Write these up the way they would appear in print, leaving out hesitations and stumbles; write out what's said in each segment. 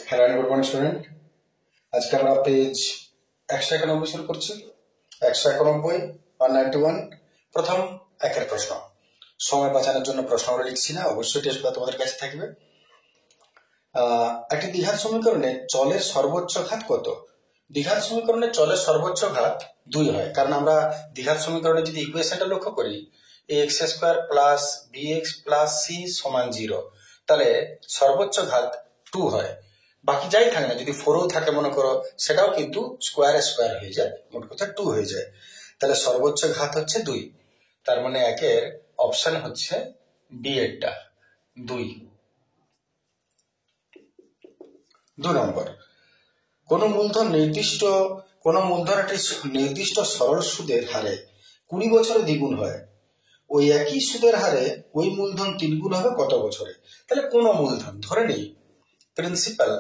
Hello and good morning student. আজকে আমরা page 191 শুরু করছি। 191 191 প্রথম একের প্রশ্ন। সময় বাঁচানোর জন্য প্রশ্নগুলো লিখছি না, অবশ্যই টেস্ট বা তোমাদের কাছে থাকবে। একটি দ্বিঘাত সমীকরণে চলের সর্বোচ্চ ঘাত কত? দ্বিঘাত সমীকরণে চলের সর্বোচ্চ ঘাত 2 হয়, কারণ আমরা দ্বিঘাত সমীকরণে যদি ইকুয়েশনটা লক্ষ্য করি ax square plus bx plus c সমান 0, তাহলে সর্বোচ্চ ঘাত 2 হয়। বাকি যাই থাকে না, যদি 4ও থাকে মনে করো, সেটাও কিন্তু স্কোয়ার স্কোয়ার হয়ে যায়, মোট কথা 2 হয়ে যায়। তাহলে সর্বোচ্চ ঘাত হচ্ছে 2। তার মানে একের অপশন হচ্ছে বি এরটা 2। 2 নম্বর, কোন মূলধন একটি নির্দিষ্ট সরল সুদের হারে 20 বছরে দ্বিগুণ হয়, ওই একই সুদের হারে ওই মূলধন 3 গুণ হবে কত বছরে? তাহলে কোন মূলধন, ধরে নেই প্রিন্সিপাল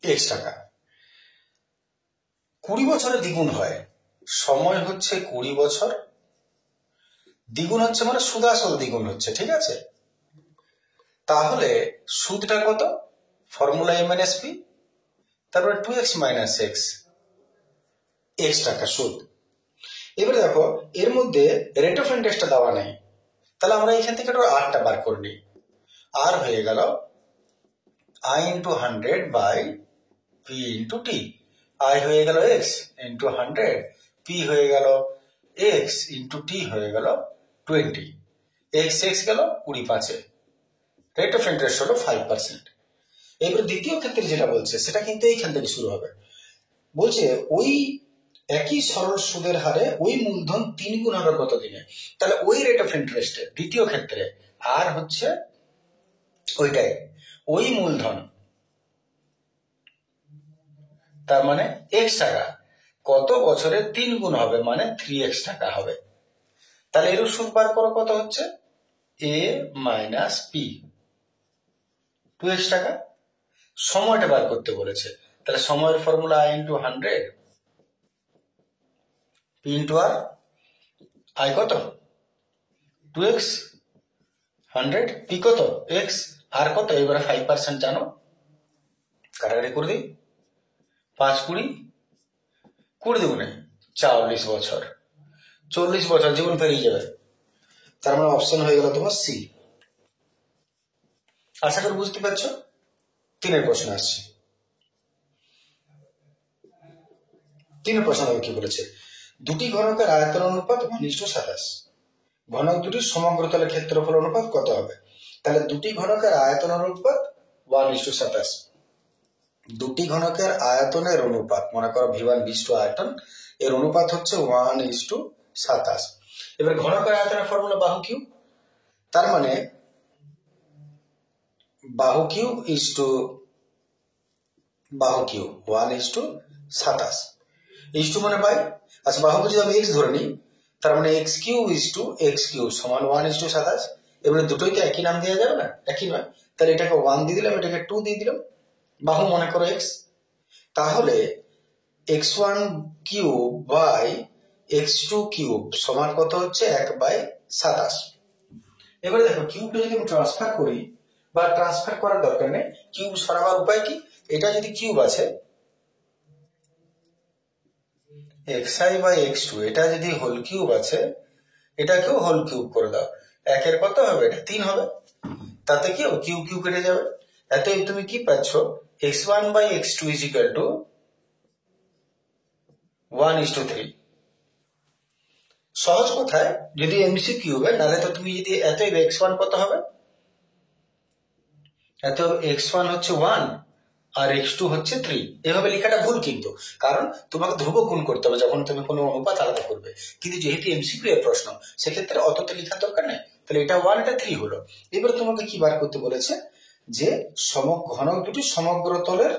x টাকা, 20 বছরে দ্বিগুণ হয়, সময় হচ্ছে 20 বছর, দ্বিগুণ হচ্ছে মানে সুদ আসল দ্বিগুণ হচ্ছে, ঠিক আছে? তাহলে সুদটা কত? ফর্মুলা a মাইনাস p, তারপরে 2x মাইনাস x টাকা সুদ। এবারে দেখো এর মধ্যে রেট অফ ইন্টারেস্টটা দেওয়া নেই, তাহলে আমরা এখান থেকে আরটা বার করে নিই। আর হয়ে গেল i into 100 by p into t। i হয়ে গেল x ইন্টু 100, p হয়ে গেল x ইন্টু t হয়ে গেল 20, x গেল 20 রেট অফ ইন্টারেস্ট হলো 5%। এবার দ্বিতীয় ক্ষেত্রে যেটা বলছে সেটা কিন্তু এইখান থেকে শুরু হবে। বলছে ওই একই সরল সুদের হারে ওই মূলধন 3 গুণ হবে কত দিনে? তাহলে ওই রেট অফ ইন্টারেস্টে দ্বিতীয় ক্ষেত্রে আর হচ্ছে ওইটাই ওই মূলধন, তার মানে x টাকা কত বছরে 3 গুণ হবে, মানে 3x টাকা হবে। তাহলে এর সুদ বার করো, কত হচ্ছে a মাইনাস p, 2x টাকা। সময়টা বার করতে বলেছে, তাহলে সময়ের formula i into 100 p into r, i কত 2x, 100, p কত x, আর কত এবারে 5% জানো, কাটাকাটি করে দিই। 5 20 20 দুগুণে 40 বছর, 40 বছর জীবন পেরিয়ে যাবে। তার মানে অপশন হয়ে গেল তোমার সি। আশা করি বুঝতে পারছো। 3 প্রশ্ন আসছে। 3 প্রশ্ন কি বলেছে? দুটি ঘনকের আয়তন অনুপাত 1:27, ঘনক দুটির সমগ্রতলের ক্ষেত্রফল অনুপাত কত হবে? তাহলে দুটি ঘনকের আয়তন অনুপাত 1:27, দুটি ঘনকের আয়তনের অনুপাত, মনে করো v1 v2 আয়তন, এর অনুপাত হচ্ছে 1:27। এবার ঘনকের আয়তনের ফর্মুলা বাহু কিউব, তার মানে বাহু কিউব ইস্টু বাহু কিউব 1:27, ইস্টু মানে বাই। আচ্ছা বাহুকে যদি আমি x ধরে নিই, তার মানে x cube is to x cube সমান 1:27। এবারে দুটোই তো একই নাম দেওয়া যাবে না, একই নয়, তাহলে এটাকে 1 দিয়ে দিলাম, এটাকে 2 দিয়ে দিলাম, বাহু মনে করো x। তাহলে x1 cube by x2 cube সমান কত হচ্ছে 1/27। এবারে দেখো কিউবটা যদি আমি ট্রান্সফার করি, বা ট্রান্সফার করার দরকার নেই, কিউব সরাবার উপায় কি? এটা যদি কিউব আছে xi বাই x2, এটা যদি হোল কিউব আছে, এটাকেও হোল কিউব করে দাও, একের কত হবে? এটা 3 হবে। তাতে কি হবে? কিউব কিউব কেটে যাবে। এতে তুমি কি পাচ্ছ? x1 by x2 is equal two 1:3। সহজ কথায় যদি এমসি কিউবে, নাহলে তো তুমি যদি এত x1 কত হবে, এত x1 হচ্ছে 1 আর x2 হচ্ছে 3, এভাবে লেখাটা ভুল কিন্তু, কারণ তোমাকে ধ্রুবক গুণ করতে হবে যখন তুমি কোনো অনুপাত আলাদা করবে। কিন্তু যেহেতু এমসিকিউ এর প্রশ্ন, সেক্ষেত্রে অতটা লেখার দরকার নেই। তাহলে এটা 1, এটা 3 হলো। এবার তোমাকে কি বার করতে বলেছে? যে ঘনক দুটি সমগ্র তলের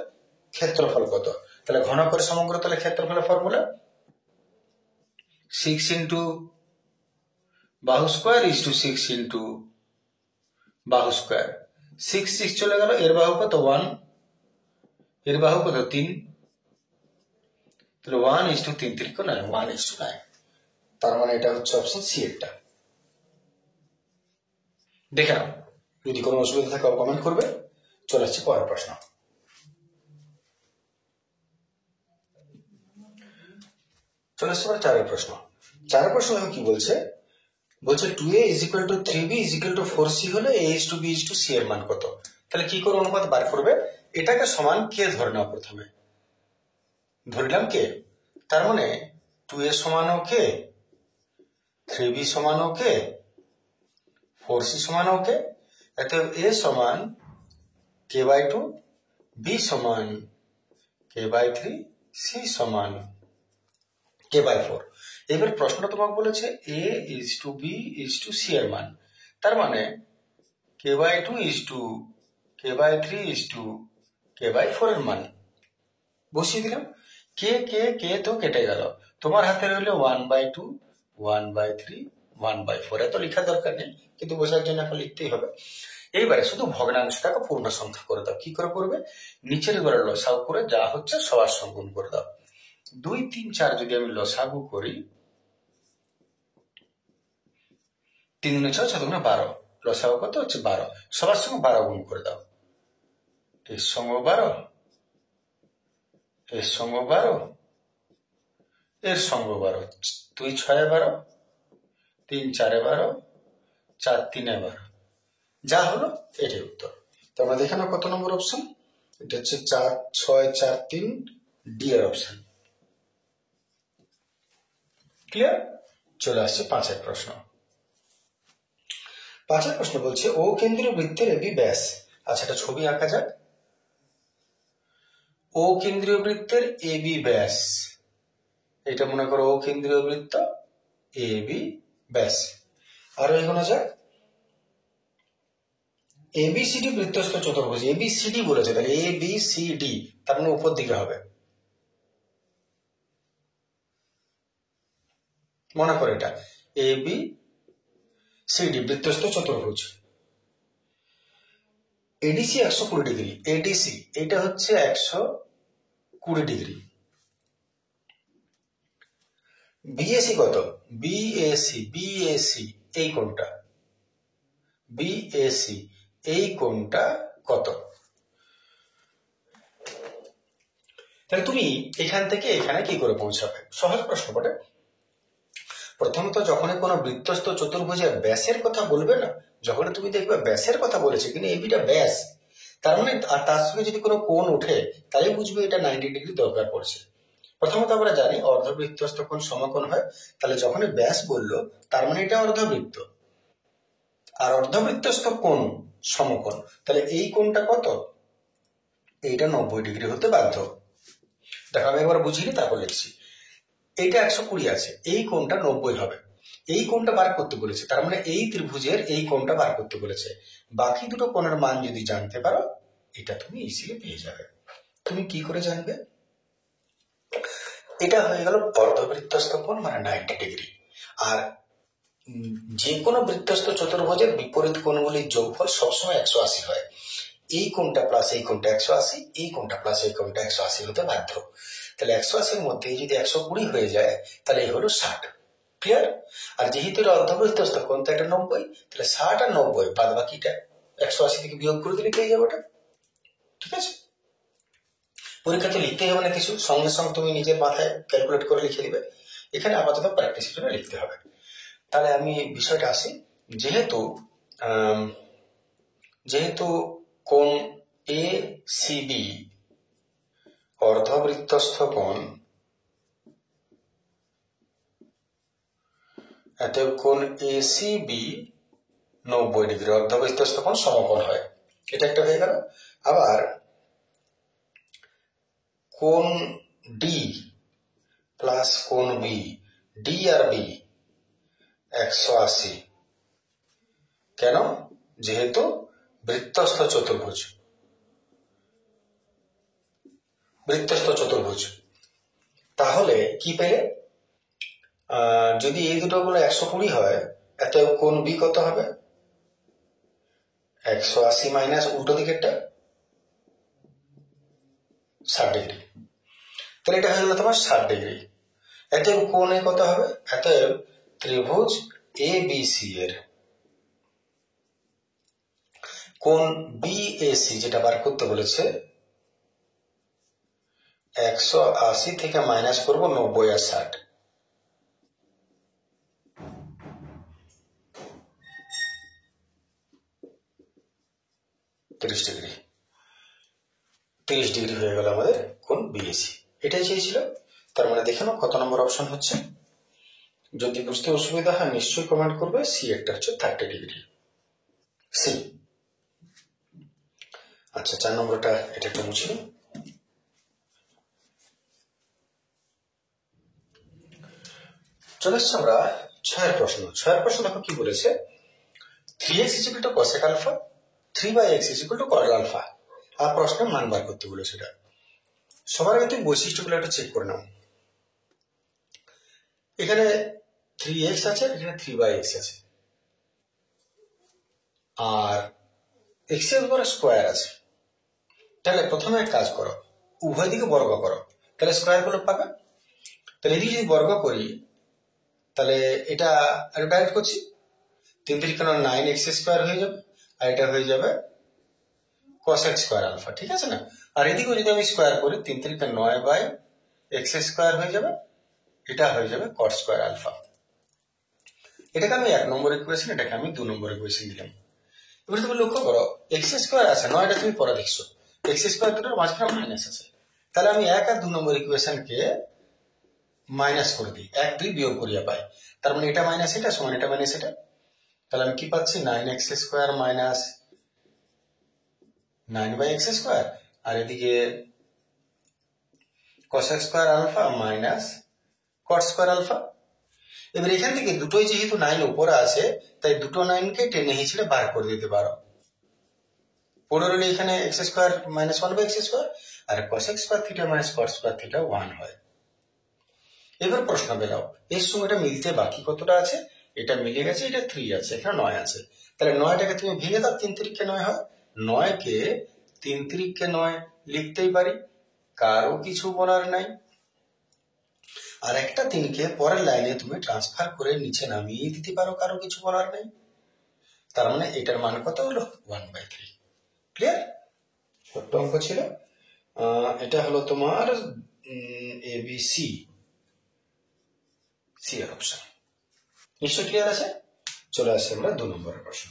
ক্ষেত্রফল কত। তাহলে ঘনকের সমগ্র তলের ক্ষেত্রফলের ফর্মুলা 6 ইন্টু বাহু স্কোয়ার ইস টু 6 ইন্টু বাহু স্কোয়ার। 6 6 চলে গেল, এর বাহু কত 1, এর বাহু কত 3, তাহলে 1:3 3 9, 1:9। তার মানে এটা হচ্ছে অপশন সি এরটা। দেখে নাও, যদি কোনো অসুবিধা থাকে কমেন্ট করবে। চলে আসছে পরের প্রশ্ন। চলে আসছে চারের প্রশ্ন। চারের প্রশ্ন কি বলছে? বলছে 2a is equal to 3b is equal to 4c হলে a is to b is to c এর মান কত? তাহলে কি করে অনুপাত বার করবে? এটাকে সমান কে ধরে নাও, প্রথমে ধরলাম কে, তার মানে 2a সমানও কে, 3b সমানও কে, 4c সমানও কে, অতএব a সমান k বাই 2, b সমান k বাই 3, c সমান k বাই 4। এবার প্রশ্নটা তোমাকে বলেছে a is to b is to c এর মান, তার মানে k by 2 is to k by 3 is to k by 4 এর মান বসিয়ে দিলাম। কে তো কেটে গেল, তোমার হাতে রইল 1/2, 1/3, 1/4। এত লেখার দরকার নেই, কিন্তু বোঝার জন্য এখন লিখতেই হবে। এইবারে শুধু ভগ্নাংশটাকে পূর্ণ সংখ্যা করে দাও। কি করে করবে? নিচের ঘরে লসাগু করে যা হচ্ছে সবার সঙ্গে গুণ করে দাও। 2, 3, 4 যদি আমি লসাগু করি, 3 × 6 = 12, লসাগু কত হচ্ছে 12, সবার সঙ্গে 12 গুণ করে দাও। এর সঙ্গে 12, এর সঙ্গে 12, এর সঙ্গে 12, 2 × 6 = 12, 3 × 4 = 12, 4 × 3 = 12, যা হলো এটাই উত্তর। তো আমরা দেখে নাও কত নম্বর অপশন, এটা হচ্ছে 4, 6, 4, 3 ডি এর অপশন। ক্লিয়ার? চলে আসছে 5-এর প্রশ্ন। 5-এর প্রশ্ন বলছে ও কেন্দ্রীয় বৃত্তের এবি ব্যাস। আচ্ছা, একটা ছবি আঁকা যাক। ও কেন্দ্রীয় বৃত্তের এবি ব্যাস, এটা মনে করো ও কেন্দ্রীয় বৃত্ত, এবি ব্যাস। আরো এগোনো যাক। এবিসিডি বৃত্তস্থ চতুর্ভুজ, এবিসিডি বলেছে, তাহলে এবিসিডি তার মানে উপর দিকে হবে। মনে করো এটা এবিসিডি বৃত্তস্থ চতুর্ভুজ। এডিসি 120 ডিগ্রি, এডিসি এটা হচ্ছে 120 ডিগ্রি। বিএসি কত? বিএসি এই কোণটা, বিএসি এই কোণটা কত? তাহলে তুমি এখান থেকে এখানে কি করে পৌঁছাবে? সহজ প্রশ্ন বটে। প্রথমত যখনই কোনো বৃত্তস্থ চতুর্ভুজের ব্যাসের কথা বলবে না, যখন তুমি দেখবে ব্যাসের কথা বলেছে কিন্তু এবিটা ব্যাস, তার মানে আর তার সঙ্গে যদি কোনো কোণ ওঠে তাহলে বুঝবে এটা 90 ডিগ্রি দরকার পড়ছে। প্রথমত আমরা জানি অর্ধবৃত্তস্থ কোণ সমকোণ হয়, তাহলে যখনই ব্যাস বললো তার মানে এটা অর্ধবৃত্ত, আর অর্ধবৃত্তস্থ কোণ সমকোণ, তাহলে এই কোণটা কত? এইটা 90 ডিগ্রি হতে বাধ্য। দেখো আমি একবার বুঝিনি তারপর লিখছি। এইটা 120 আছে, এই কোণটা 90 হবে। এই কোণটা বার করতে বলেছে, তার মানে এই ত্রিভুজের এই কোণটা বার করতে বলেছে। বাকি দুটো কোণের মান যদি জানতে পারো এটা তুমি ইজিলি পেয়ে যাবে। তুমি কি করে জানবে? এটা হয়ে গেল অর্ধবৃত্তস্থ কোণ, মানে 90 ডিগ্রি। আর যে কোনো বৃত্তস্থ চতুর্ভুজের বিপরীত কোণগুলির যোগফল সবসময় 180 হয়। এই কোণটা প্লাস এই কোণটা 180, এই কোণটা প্লাস এই কোণটা 180 হতে বাধ্য। তাহলে 180-র মধ্যে যদি 120 হয়ে যায় তাহলে এই হলো 60। ক্লিয়ার? আর যেহেতু এটা অর্ধবৃত্তস্থ কোণ তো এটা 90, তাহলে 60 আর 90 বাদ বাকিটা 180 থেকে বিয়োগ করে দিলে পেয়ে যাবে ওটা। ঠিক আছে? পরীক্ষাতে লিখতে হবে না কিছু, সঙ্গে সঙ্গে তুমি নিজের মাথায় ক্যালকুলেট করে লিখে দিবে। এখানে আপাতত প্র্যাকটিসের জন্য লিখতে হবে। তাহলে আমি বিষয়টা আসি। যেহেতু কোণ এ সিবি অর্ধবৃত্তস্থ কোণ, অতএব কোণ এসিবি 90 ডিগ্রি, অর্ধবৃত্তস্থ কোণ সমকোণ হয়। এটা একটা হয়ে গেল। আবার কোণ ডি প্লাস কোণ বি, ডি আর বি 180, কেন? যেহেতু বৃত্তস্থ চতুর্ভুজ, বৃত্তস্থ চতুর্ভুজ। তাহলে কি পেলে? যদি এই দুটো গুলো 120 হয়, এত কোণ বি কত হবে? 180 মাইনাস উল্টো দিকেরটা 60 ডিগ্রি। তাহলে এটা হয়ে গেল তোমার 60 ডিগ্রি। এতএব কোণে কত হবে? এতএব ত্রিভুজ এ বি সি এর কোণ বিএসি যেটা বার করতে বলেছে, 180 থেকে মাইনাস করবো 90 আর 60, 30 ডিগ্রি, 30 ডিগ্রি হয়ে গেল আমাদের কোণ বিএসি। এটাই চেয়েছিল। তার মানে দেখে নাও কত নম্বর অপশন হচ্ছে। যদি বুঝতে অসুবিধা হয় নিশ্চয়ই কমেন্ট করবে। সি একটা হচ্ছে 30 ডিগ্রি, সি। আচ্ছা 4 নম্বরটা এটা একটা মুছে নিই। চলে এসছি আমরা 6 প্রশ্ন। 6 প্রশ্ন দেখো কি বলেছে, 3x = cosec alpha, 3/x = cot alpha. আর প্রশ্নের মান বার করতে বলেছে। এটা সবার আগে তুমি বৈশিষ্ট্যগুলো একটা চেক করে নাও। এখানে 3x আছে, এখানে 3/x আছে, আর x এর উপরে স্কোয়ার আছে। তাহলে প্রথমে এক কাজ করো, উভয় দিকে বর্গ করো, তাহলে স্কোয়ার গুলো পাবে। তাহলে এদিকে যদি বর্গ করি তাহলে এটা ডাইরেক্ট করছি, 3 3 9x² হয়ে যাবে, আর এটা হয়ে যাবে cosec স্কোয়ার আলফা। ঠিক আছে না? আর এদিকেও যদি আমি স্কোয়ার করি 3 3 9/x² হয়ে যাবে, এটা হয়ে যাবে cot স্কোয়ার আলফা। এটাকে আমি 1 নম্বর ইকুয়েশন, এটাকে আমি 2 নম্বর ইকুয়েশন দিলাম। এবার তুমি লক্ষ্য করো x² আছে, 9টা তুমি পরে দেখছো, x² দুটোর মাঝখানে মাইনাস আছে। তাহলে আমি 1 আর 2 নম্বর ইকুয়েশনকে মাইনাস করে দিই, 1 2 বিয়োগ করিয়া পাই। তার মানে এটা মাইনাস এটা সমান এটা মাইনাস এটা। তাহলে আমি কি পাচ্ছি, 9x² মাইনাস 9/x², আর এদিকে cosec square alpha minus cot square alpha. এবার এখান থেকে দুটোই যেহেতু 9 উপরে আছে, তাই দুটো 9কে টেনে হিঁচড়ে বার করে দিতে পারো। পড়ে রইলে এখানে x² মাইনাস 1/x², আর cosec square theta minus cot square theta 1 হয়। এবার প্রশ্ন বেরাও, এর সঙ্গে এটা মিলতে বাকি কতটা আছে? এটা মিলে গেছে, এটা 3 আছে, এখানে 9 আছে। তাহলে 9টাকে তুমি ভেঙে দাও, 3 3 9 হয়। 9কে 3 3 9 লিখতেই পারি, কারো কিছু বলার নাই। আর একটা 3কে পরের লাইনে তুমি ট্রান্সফার করে নিচে নামিয়ে দিতে পারো, কারো কিছু বলার নেই। তার মানে এটার মান কত হলো, 1/3। ক্লিয়ার? ছোট্ট অঙ্ক ছিল। এটা হলো তোমার ABC, সি এর অপশন। নিশ্চয় ক্লিয়ার আছে? চলে আসছে আমরা 2 নম্বরের প্রশ্ন।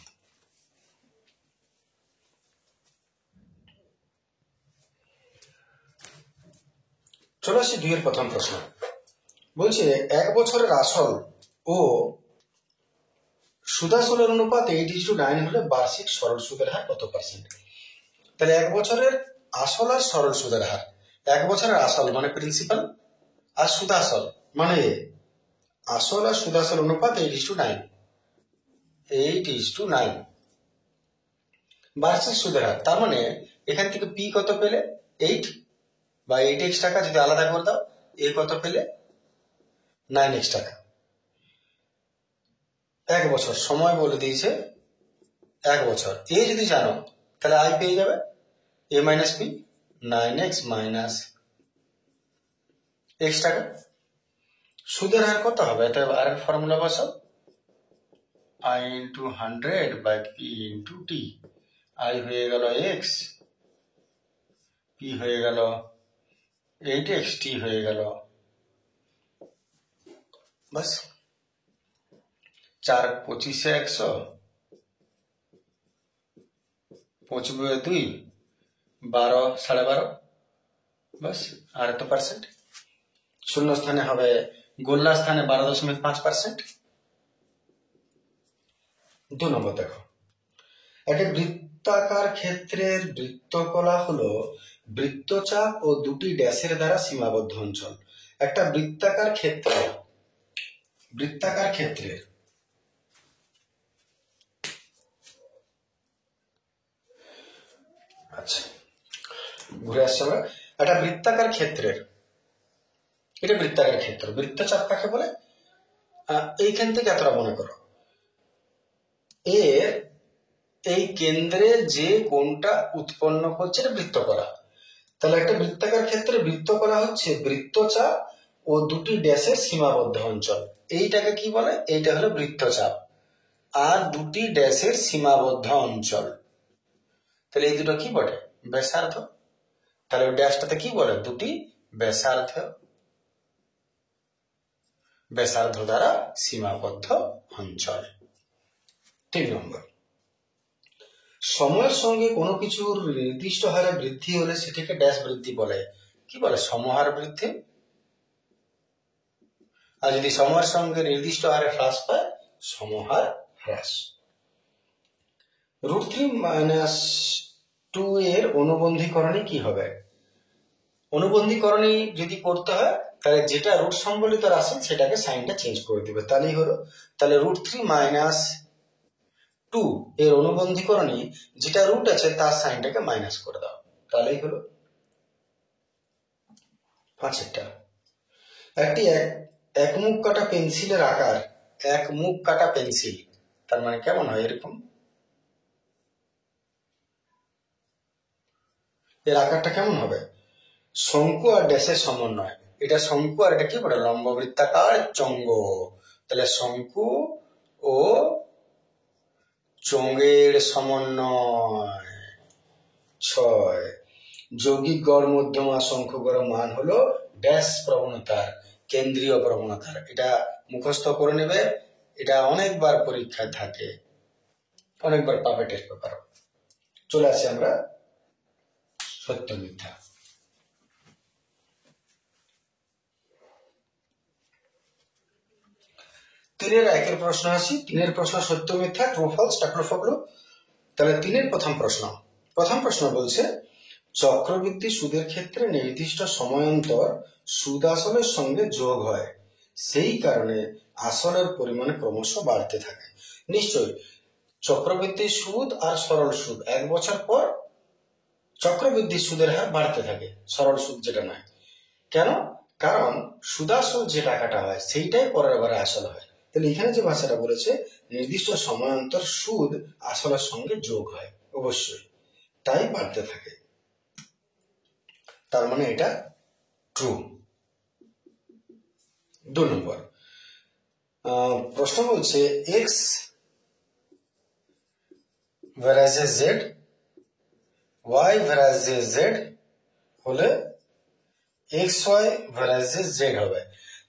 চলে আসছে 2 এর প্রথম প্রশ্ন। বলছে 1 বছরের আসল ও সুদাসলের অনুপাত 8:9 হলে বার্ষিক সরল সুদের হার কত %? তাহলে 1 বছরের আসল আর সরল সুদের হার, 1 বছরের আসল মানে প্রিন্সিপাল, আর সুদাসল মানে আসল আর সুদাসল অনুপাত 8:9, 8:9 বার্ষিক সুদের হার। তার মানে এখান থেকে পি কত পেলে, 8 বা 8x টাকা যদি আলাদা করে দাও, এ কত পেলে 9x টাকা। 1 বছর সময় বলে দিয়েছে, 1 বছর। এ যদি জানো তাহলে আই পেয়ে যাবে, a minus P, 9x minus x টাকা। সুদের হার কত হবে? এটা আর এর ফর্মুলা বসাও, i × 100/p × t। i হয়ে গেল x, p হয়ে গেল 8x, t হয়ে গেল বাস 4 25 100, 25 2 12 12.5, বাস। আর এত পার্সেন্ট শূন্য স্থানে হবে, গোল্লা স্থানে 12.5%। 2 নম্বর দেখো, একটা বৃত্তাকার ক্ষেত্রের বৃত্তকলা হলো বৃত্তচাপ ও দুটি ড্যাশের দ্বারা সীমাবদ্ধ অঞ্চল। একটা বৃত্তাকার ক্ষেত্রের আচ্ছা ঘুরে আসছে আমরা। একটা বৃত্তাকার ক্ষেত্রের, এটা বৃত্তাকার ক্ষেত্র, বৃত্তচাপ কাকে বলে? এইখান থেকে এতটা মনে করো, এর এই কেন্দ্রে যে কোণটা উৎপন্ন করছে এটা বৃত্তকলা। তাহলে একটা বৃত্তাকার ক্ষেত্রে বৃত্তকলা হচ্ছে বৃত্তচাপ ও দুটি ড্যাশের সীমাবদ্ধ অঞ্চল। এইটাকে কি বলে? এইটা হলো বৃত্তচাপ আর দুটি ড্যাশের সীমাবদ্ধ অঞ্চল। তাহলে এই দুটো কি বলে? ব্যাসার্ধ। তাহলে ওই ড্যাশটাতে কি বলে? দুটি ব্যাসার্ধ দ্বারা সীমাবদ্ধ অঞ্চল। 3 নম্বর, সময়ের সঙ্গে কোনো কিছুর নির্দিষ্ট হারে বৃদ্ধি হলে সেটাকে ড্যাশ বৃদ্ধি বলে, কি বলে, সমহার বৃদ্ধি। আর যদি সময়ের সঙ্গে নির্দিষ্ট হারে হ্রাস পায়, সমহার হ্রাস। √3 - 2 এর অনুবন্ধীকরণে কি হবে? অনুবন্ধীকরণে যদি করতে হয় তাহলে যেটা রুট সম্বলিত রাশি সেটাকে সাইনটা চেঞ্জ করে দিবে, তাহলেই হলো। তাহলে √3 - 2 এর অনুবন্ধীকরণে যেটা রুট আছে তার সাইনটাকে মাইনাস করে দাও, তাহলেই হলো। 5 একটি এক মুখ কাটা পেন্সিলের আকার, এক মুখ কাটা পেন্সিল, তার মানে কেমন হয় এরকম, এর আকারটা কেমন হবে? শঙ্কু আর ড্যাশের সমন্বয়, এটা শঙ্কু আর এটা কি বলে, লম্ব বৃত্তাকার চঙ্গ। তাহলে শঙ্কু ও চঙ্গের সমন্বয়। 6 যৌগিক গড় মধ্যমা শঙ্কু গড় মান হলো ড্যাশ প্রবণতার, কেন্দ্রীয় প্রবণতার। এটা মুখস্থ করে নেবে, এটা অনেকবার পরীক্ষায় থাকে, অনেকবার পাবে টেস্ট পেপার। চলে আসি আমরা সত্য মিথ্যা। 3-1 প্রশ্ন আসি। 3 প্রশ্ন সত্য মিথ্যা, ট্রু ফলস, ট্যাকলো ফগলো। তাহলে 3 প্রথম প্রশ্ন বলছে চক্রবৃদ্ধি সুদের ক্ষেত্রে নির্দিষ্ট সময়ান্তর সুদ আসলের সঙ্গে যোগ হয়, সেই কারণে আসলের পরিমাণ ক্রমশ বাড়তে থাকে। নিশ্চয়ই চক্রবৃদ্ধি সুদ আর সরল সুদ 1 বছর পর চক্রবৃদ্ধি সুদের হার বাড়তে থাকে, সরল সুদ যেটা নয়। কেন? কারণ সুদাসল যে টাকাটা হয় সেইটাই পরের বারে আসল হয়। তাহলে এখানে যে ভাষাটা বলেছে নির্দিষ্ট সময়ান্তর সুদ আসলের সঙ্গে যোগ হয়, অবশ্যই তাই বাড়তে থাকে, তার মানে এটা ট্রু। 2 নম্বর প্রশ্ন বলছে এক্স ভ্যারাইজে জেড, ওয়াই ভ্যারাইজে জেড হলে এক্স ওয়াই ভ্যারাইজে জেড হবে।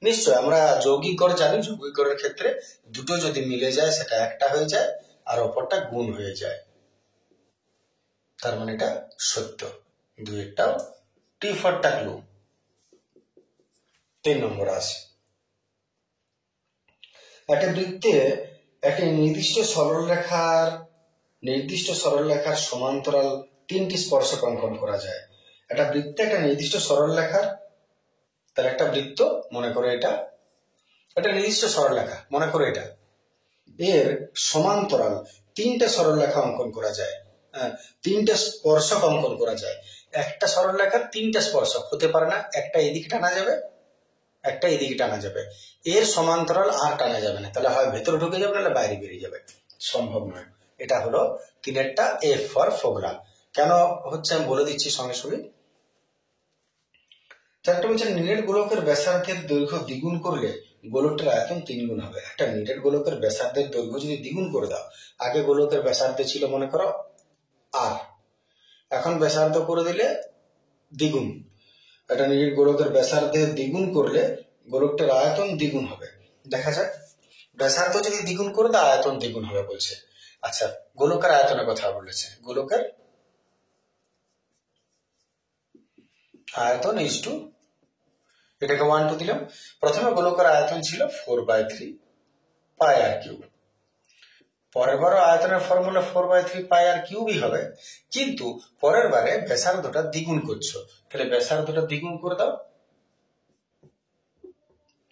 নিশ্চয় আমরা যৌগিক গড় জানি, যৌগিক গড়ের ক্ষেত্রে দুটো যদি মিলে যায় সেটা একটা হয়ে যায় আর অপরটা গুণ হয়ে যায়, তার মানে এটা সত্য। 2টাও টি ফর টাকলু। 3 নম্বর আছে একটা বৃত্তে একটি নির্দিষ্ট সরলরেখার সমান্তরাল 3টি স্পর্শক অঙ্কন করা যায়। একটা বৃত্তে একটা নির্দিষ্ট সরলরেখার, তাহলে একটা বৃত্ত মনে করে এটা একটা নির্দিষ্ট সরলরেখা, মনে করে এটা এর সমান্তরাল 3টা সরলরেখা অঙ্কন করা যায়, 3টা স্পর্শক অঙ্কন করা যায়। একটা সরলরেখার 3টা স্পর্শক হতে পারে না, একটা এদিকে টানা যাবে, একটা এদিকে টানা যাবে, এর সমান্তরাল আর টানা যাবে না, তাহলে হয় ভেতরে ঢুকে যাবে নাহলে বাইরে বেরিয়ে যাবে, সম্ভব নয়। এটা হলো 3-টা এফ ফর ফোগলা। কেন হচ্ছে আমি বলে দিচ্ছি সঙ্গে সঙ্গে। 4 বলছে নিরেট গোলকের ব্যাসার্ধের দৈর্ঘ্য দ্বিগুণ করলে গোলকটার আয়তন 3 গুণ হবে। একটা নিরেট গোলকের ব্যাসার্ধের দৈর্ঘ্য যদি দ্বিগুণ করে দাও, আগে গোলকের ব্যাসার্ধ ছিল মনে করো আর, এখন ব্যাসার্ধ করে দিলে দ্বিগুণ। একটা নিরেট গোলকের ব্যাসার্ধের দ্বিগুণ করলে গোলকটার আয়তন দ্বিগুণ হবে। দেখা যাক, ব্যাসার্ধ যদি দ্বিগুণ করে দাও আয়তন দ্বিগুণ হবে বলছে। আচ্ছা, গোলকের আয়তনের কথা বলেছে, গোলকের আয়তন ইজ টু, এটাকে 1 দিলাম। প্রথমে গোলকের আয়তন ছিল 4/3 পাই আর কিউব, পরের বারও আয়তনের ফর্মুলা 4/3 পাই আর কিউবই হবে, কিন্তু পরের বারে ব্যাসার্ধটা দ্বিগুণ করছো, তাহলে ব্যাসার্ধটা দ্বিগুণ করে দাও,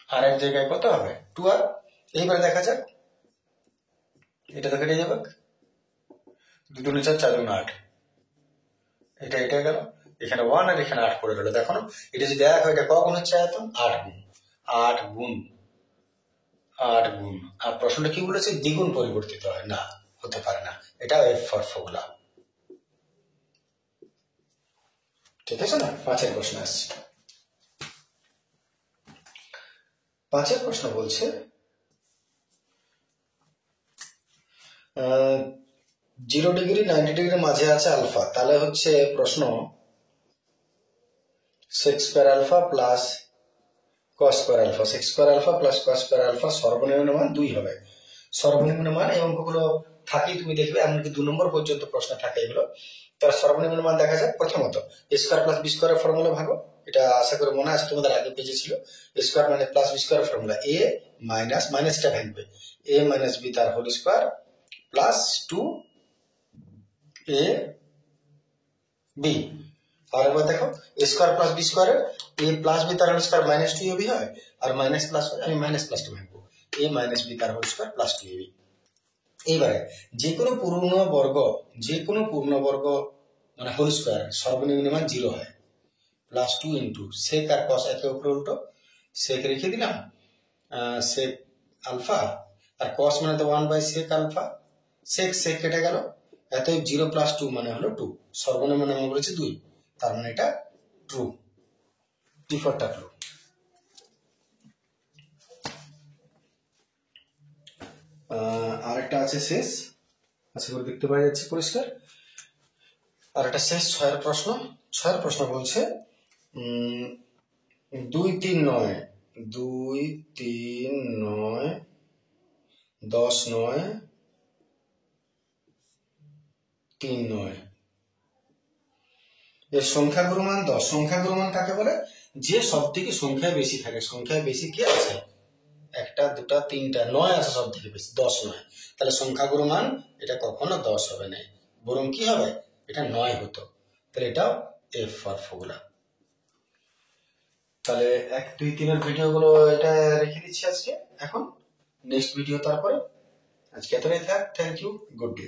আর এক জায়গায় কত হবে 2r। এইবার দেখা যাক, এটা তো কেটে যাবে, 2 2 4 4 8, এটা গেল, এখানে 1 আর এখানে 8 পড়ে গেল। দেখো না, এটা যদি দেখো এটা কখন হচ্ছে আয়তন 8 গুণ, 8 গুণ 8 গুণ। আর প্রশ্নটা কি বলেছে, দ্বিগুণ পরিবর্তিত হয় না, হতে পারে না, এটা এফ ফর ফোগলা। ঠিক আছে না? 5 প্রশ্ন আসছে। 5 প্রশ্ন বলছে 0 ডিগ্রি 90 ডিগ্রির মাঝে আছে আলফা, তাহলে হচ্ছে প্রশ্ন sec square alpha plus cos square alpha, sec square alpha plus cos square alpha সর্বনিম্ন মান 2 হবে। সর্বনিম্ন মান এই অঙ্কগুলো থাকেই তুমি দেখবে, এমনকি 2 নম্বর পর্যন্ত প্রশ্ন থাকে এগুলো। তার সর্বনিম্ন মান দেখা যাক। প্রথমত এ স্কোয়ার প্লাস বি স্কোয়ারের ফর্মুলা ভাগো, এটা আশা করি মনে আছে, তোমাদের আগে পেজে ছিল। এ স্কোয়ার মানে প্লাস বি স্কোয়ারের ফর্মুলা এ মাইনাস, মাইনাসটা ভাঙবে, এ মাইনাস বি তার whole square plus 2 A B. আর এবার দেখো এ স্কোয়ার প্লাস বি স্কোয়ারের এ প্লাস বি তার whole square minus 2 A B হয়, আর মাইনাস প্লাস হয়, আমি মাইনাস প্লাসটা ভাঙবো, এ মাইনাস বি তার whole square plus 2 A B. এইবারে যে কোনো পূর্ণবর্গ মানে হোল স্কোয়ার সর্বনিম্ন মান 0 হয়, প্লাস 2 ইন্টু সেক আর কস একে উপরে উল্টো, সেক রেখে দিলাম, সেক আলফা, আর কস মানে তো 1/sec আলফা, সেক সেক কেটে গেল, এত 0 প্লাস 2 মানে হলো 2, সর্বনিম্ন মান বলেছে 2, তার মানে এটা ট্রু, টি4টা ট্রু। আরেকটা আছে শেষ, আশা করি দেখতে পাওয়া যাচ্ছে পরিষ্কার। আর একটা শেষ 6 প্রশ্ন বলছে 2 3 9 10 9 3 9 এর সংখ্যাগুরু মান 10। সংখ্যাগুরু মান কাকে বলে? যে সব থেকে সংখ্যায় বেশি থাকে। সংখ্যায় বেশি কি আছে? 1 2 3 9 আছে সব থেকে বেশি, 10 নয়। তাহলে সংখ্যাগুরু মান এটা কখনো 10 হবে না, বরং কি হবে, এটা 9 হতো। তাহলে এটাও এফ ফর ফর্মুলা। তাহলে 1 2 3 এর ভিডিওগুলো এটা রেখে দিচ্ছি আজকে, এখন নেক্সট ভিডিও তারপরে। আজকে এতটাই থাক, থ্যাংক ইউ, গুড ডে।